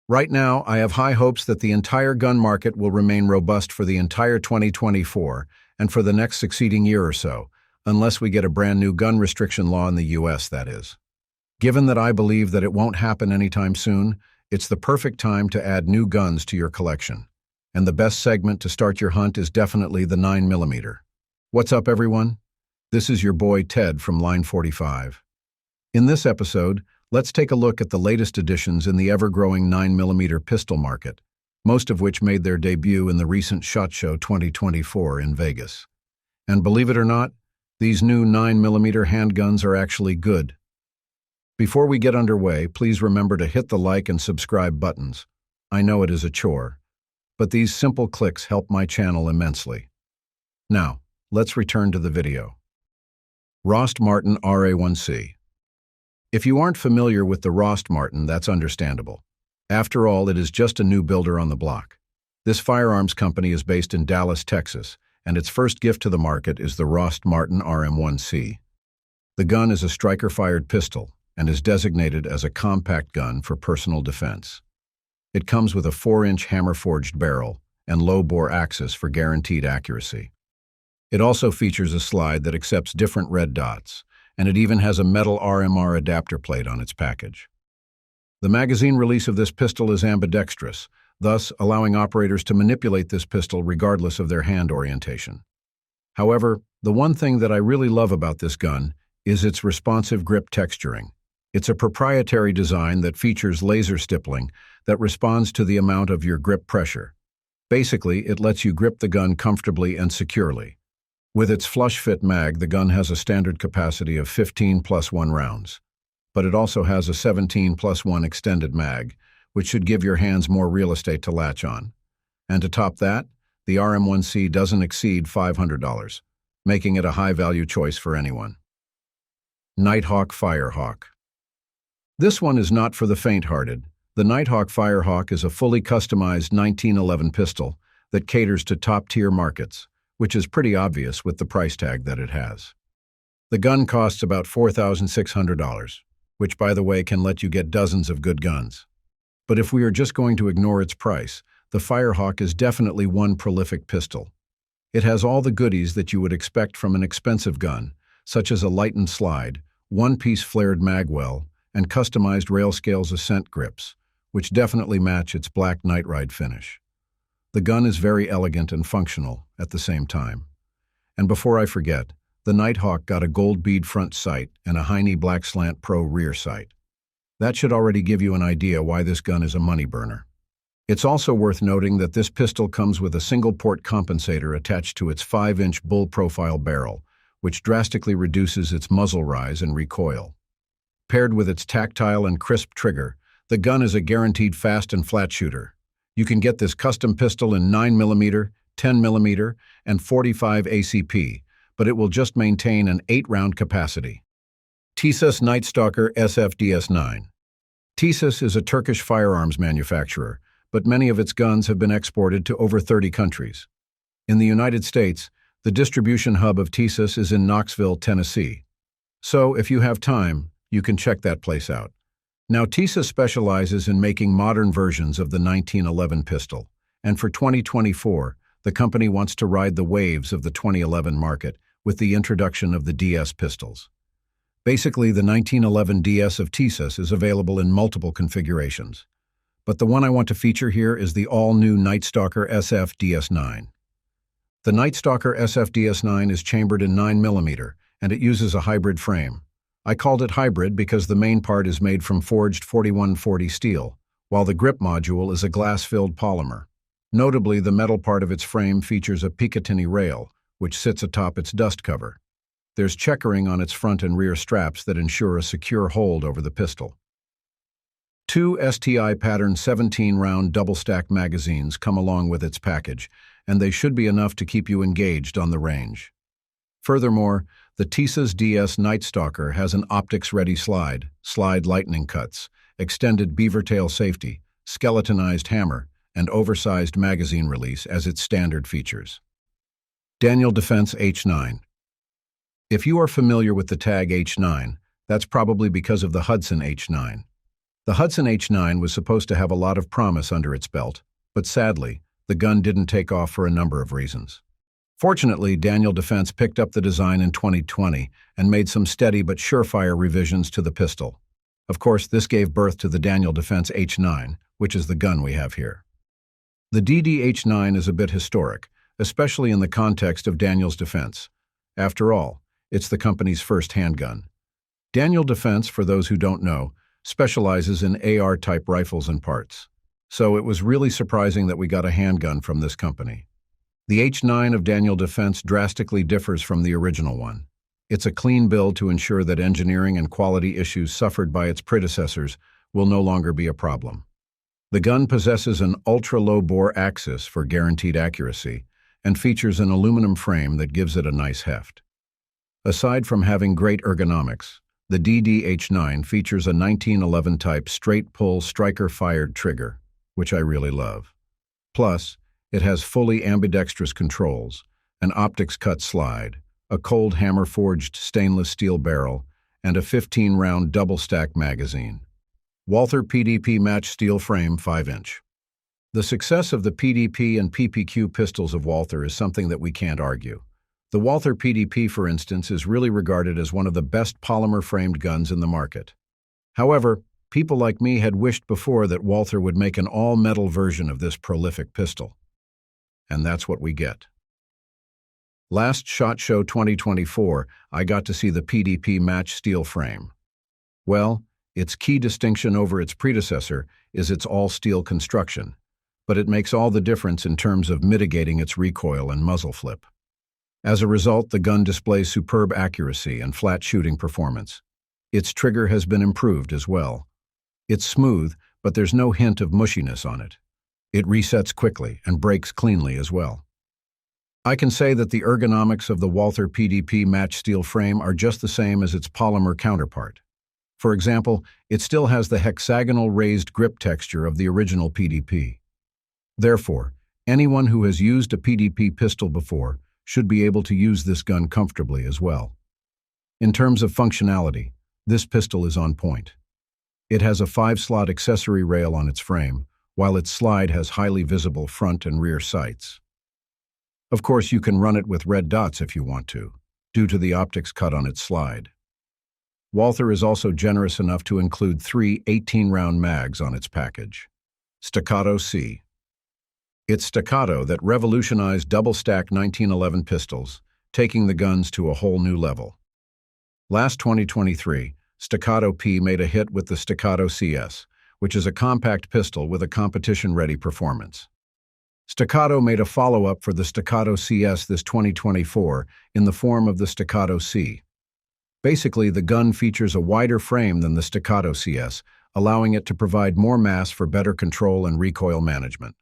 Right now, I have high hopes that the entire gun market will remain robust for the entire 2024 and for the next succeeding year or so, unless we get a brand new gun restriction law in the US, that is. Given that I believe that it won't happen anytime soon, it's the perfect time to add new guns to your collection. And the best segment to start your hunt is definitely the 9mm. What's up, everyone? This is your boy Ted from Line45. In this episode, let's take a look at the latest additions in the ever-growing 9mm pistol market, most of which made their debut in the recent SHOT Show 2024 in Vegas. And believe it or not, these new 9mm handguns are actually good. Before we get underway, please remember to hit the like and subscribe buttons. I know it is a chore, but these simple clicks help my channel immensely. Now, let's return to the video. Rost Martin RM1C. If you aren't familiar with the Rost Martin, that's understandable. After all, it is just a new builder on the block. This firearms company is based in Dallas, Texas, and its first gift to the market is the Rost Martin RM1C. The gun is a striker-fired pistol and is designated as a compact gun for personal defense. It comes with a 4-inch hammer-forged barrel and low-bore axis for guaranteed accuracy. It also features a slide that accepts different red dots, and it even has a metal RMR adapter plate on its package. The magazine release of this pistol is ambidextrous, thus allowing operators to manipulate this pistol regardless of their hand orientation. However, the one thing that I really love about this gun is its responsive grip texturing. It's a proprietary design that features laser stippling that responds to the amount of your grip pressure. Basically, it lets you grip the gun comfortably and securely. With its flush-fit mag, the gun has a standard capacity of 15+1 rounds, but it also has a 17+1 extended mag, which should give your hands more real estate to latch on. And to top that, the RM1C doesn't exceed $500, making it a high-value choice for anyone. Nighthawk Firehawk. This one is not for the faint-hearted. The Nighthawk Firehawk is a fully customized 1911 pistol that caters to top-tier markets, which is pretty obvious with the price tag that it has. The gun costs about $4,600, which, by the way, can let you get dozens of good guns. But if we are just going to ignore its price, the Firehawk is definitely one prolific pistol. It has all the goodies that you would expect from an expensive gun, such as a lightened slide, one-piece flared magwell, and customized rail-scales ascent grips, which definitely match its black night ride finish. The gun is very elegant and functional at the same time. And before I forget, the Nighthawk got a gold bead front sight and a Heine Black Slant Pro rear sight. That should already give you an idea why this gun is a money burner. It's also worth noting that this pistol comes with a single-port compensator attached to its 5-inch bull-profile barrel, which drastically reduces its muzzle rise and recoil. Paired with its tactile and crisp trigger, the gun is a guaranteed fast and flat shooter. You can get this custom pistol in 9mm, 10mm, and 45 ACP, but it will just maintain an 8-round capacity. Tisas Nightstalker SFDS9. Tisas is a Turkish firearms manufacturer, but many of its guns have been exported to over 30 countries. In the United States, the distribution hub of Tisas is in Knoxville, Tennessee. So, if you have time, you can check that place out. Now, Tisas specializes in making modern versions of the 1911 pistol, and for 2024, the company wants to ride the waves of the 2011 market with the introduction of the DS pistols. Basically, the 1911 DS of Tisas is available in multiple configurations. But the one I want to feature here is the all-new Nightstalker SFDS9. The Nightstalker SFDS9 is chambered in 9mm, and it uses a hybrid frame. I called it hybrid because the main part is made from forged 4140 steel, while the grip module is a glass-filled polymer. Notably, the metal part of its frame features a Picatinny rail, which sits atop its dust cover. There's checkering on its front and rear straps that ensure a secure hold over the pistol. 2 STI pattern 17-round double-stack magazines come along with its package, and they should be enough to keep you engaged on the range. Furthermore, the Tisas DS Nightstalker has an optics-ready slide lightning cuts, extended beaver tail safety, skeletonized hammer, and oversized magazine release as its standard features. Daniel Defense H9. If you are familiar with the tag H9, that's probably because of the Hudson H9. The Hudson H9 was supposed to have a lot of promise under its belt, but sadly, the gun didn't take off for a number of reasons. Fortunately, Daniel Defense picked up the design in 2020 and made some steady but surefire revisions to the pistol. Of course, this gave birth to the Daniel Defense H9, which is the gun we have here. The DD-H9 is a bit historic, especially in the context of Daniel's Defense. After all, it's the company's first handgun. Daniel Defense, for those who don't know, specializes in AR-type rifles and parts. So it was really surprising that we got a handgun from this company. The H9 of Daniel Defense drastically differs from the original one. It's a clean build to ensure that engineering and quality issues suffered by its predecessors will no longer be a problem. The gun possesses an ultra-low-bore axis for guaranteed accuracy and features an aluminum frame that gives it a nice heft. Aside from having great ergonomics, the DD-H9 features a 1911 type straight-pull striker-fired trigger, which I really love. Plus, it has fully ambidextrous controls, an optics-cut slide, a cold hammer-forged stainless steel barrel, and a 15-round double-stack magazine. Walther PDP Match Steel Frame 5-inch. The success of the PDP and PPQ pistols of Walther is something that we can't argue. The Walther PDP, for instance, is really regarded as one of the best polymer-framed guns in the market. However, people like me had wished before that Walther would make an all-metal version of this prolific pistol. And that's what we get. Last SHOT Show 2024, I got to see the PDP Match Steel Frame. Well, its key distinction over its predecessor is its all-steel construction, but it makes all the difference in terms of mitigating its recoil and muzzle flip. As a result, the gun displays superb accuracy and flat shooting performance. Its trigger has been improved as well. It's smooth, but there's no hint of mushiness on it. It resets quickly and breaks cleanly as well. I can say that the ergonomics of the Walther PDP Match Steel Frame are just the same as its polymer counterpart. For example, it still has the hexagonal raised grip texture of the original PDP. Therefore, anyone who has used a PDP pistol before should be able to use this gun comfortably as well. In terms of functionality, this pistol is on point. It has a 5-slot accessory rail on its frame, while its slide has highly visible front and rear sights. Of course, you can run it with red dots if you want to, due to the optics cut on its slide. Walther is also generous enough to include 3 18-round mags on its package. Staccato C. It's Staccato that revolutionized double-stack 1911 pistols, taking the guns to a whole new level. Last 2023, Staccato P made a hit with the Staccato CS, which is a compact pistol with a competition-ready performance. Staccato made a follow-up for the Staccato CS this 2024 in the form of the Staccato C. Basically, the gun features a wider frame than the Staccato CS, allowing it to provide more mass for better control and recoil management.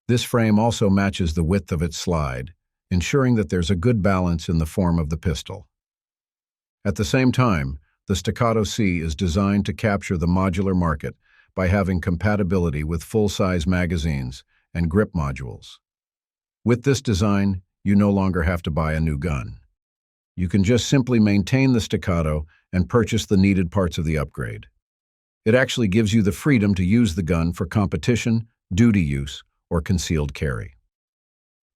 This frame also matches the width of its slide, ensuring that there's a good balance in the form of the pistol. At the same time, the Staccato C is designed to capture the modular market by having compatibility with full-size magazines and grip modules. With this design, you no longer have to buy a new gun. You can just simply maintain the Staccato and purchase the needed parts of the upgrade. It actually gives you the freedom to use the gun for competition, duty use, or concealed carry.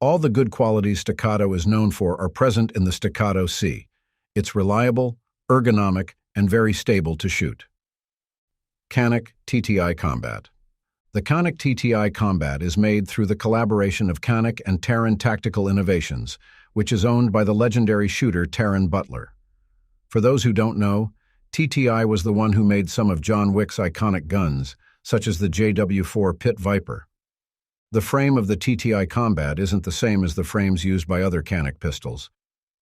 All the good qualities Staccato is known for are present in the Staccato C. It's reliable, ergonomic, and very stable to shoot. Kanic TTI Combat. The Kanic TTI Combat is made through the collaboration of Canik and Terran Tactical Innovations, which is owned by the legendary shooter Taran Butler. For those who don't know, TTI was the one who made some of John Wick's iconic guns, such as the JW4 Pit Viper. The frame of the TTI Combat isn't the same as the frames used by other Canik pistols,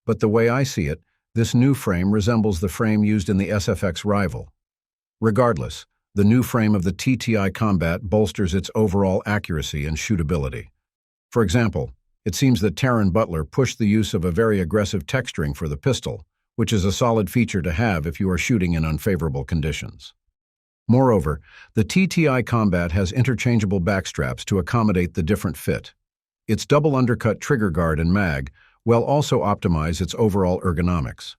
but the way I see it, this new frame resembles the frame used in the SFX rival. Regardless, the new frame of the TTI Combat bolsters its overall accuracy and shootability. For example, it seems that Taran Butler pushed the use of a very aggressive texturing for the pistol, which is a solid feature to have if you are shooting in unfavorable conditions. Moreover, the TTI Combat has interchangeable backstraps to accommodate the different fit. Its double undercut trigger guard and mag will also optimize its overall ergonomics.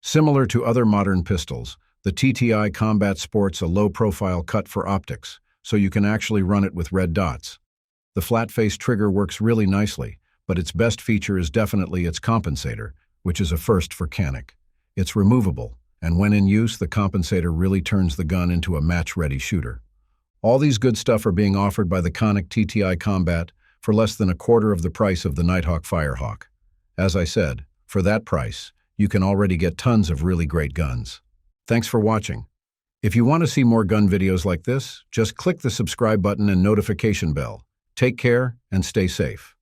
Similar to other modern pistols, The TTI Combat sports a low-profile cut for optics, so you can actually run it with red dots. The flat-face trigger works really nicely, but its best feature is definitely its compensator, which is a first for Kanic. It's removable, and when in use, the compensator really turns the gun into a match-ready shooter. All these good stuff are being offered by the Kanic TTI Combat for less than a quarter of the price of the Nighthawk Firehawk. As I said, for that price, you can already get tons of really great guns. Thanks for watching. If you want to see more gun videos like this, just click the subscribe button and notification bell. Take care and stay safe.